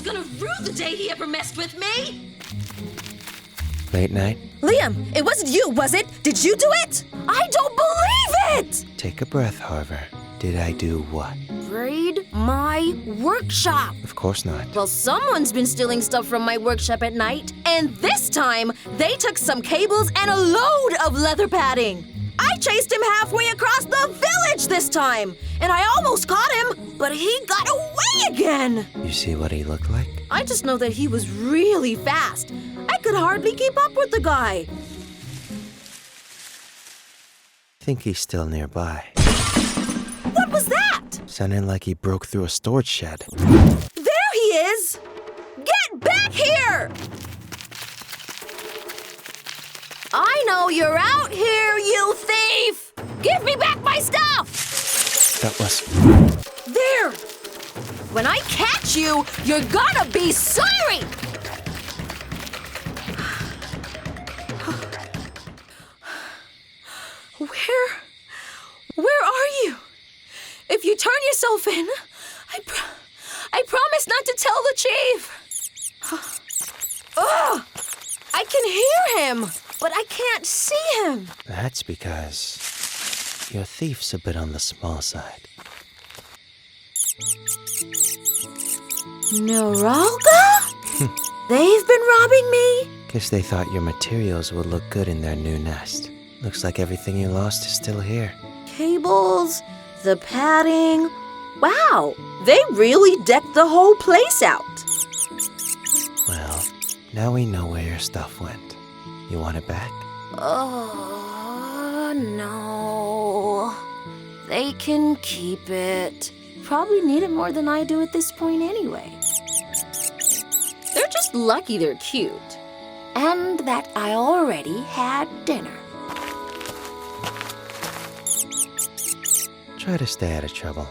gonna rue the day he ever messed with me! Late night? Liam, it wasn't you, was it? Did you do it? I don't believe it! Take a breath, Harver. Did I do what? Raid my workshop. Of course not. Well, someone's been stealing stuff from my workshop at night. And this time, they took some cables and a load of leather padding. I chased him halfway across the village this time. And I almost caught him, but he got away again. You see what he looked like? I just know that he was really fast. I could hardly keep up with the guy. Think he's still nearby. What was that? Sounded like he broke through a storage shed. There he is! Get back here! I know you're out here, you thief! Give me back my stuff! That was... There! When I catch you, you're gonna be sorry! Where are you? If you turn yourself in, I promise not to tell the chief. Ugh! I can hear him, but I can't see him. That's because your thief's a bit on the small side. Naralga? They've been robbing me? Guess they thought your materials would look good in their new nest. Looks like everything you lost is still here. Cables, the padding. Wow, they really decked the whole place out. Well, now we know where your stuff went. You want it back? Oh, no. They can keep it. Probably need it more than I do at this point anyway. They're just lucky they're cute. And that I already had dinner. Try to stay out of trouble.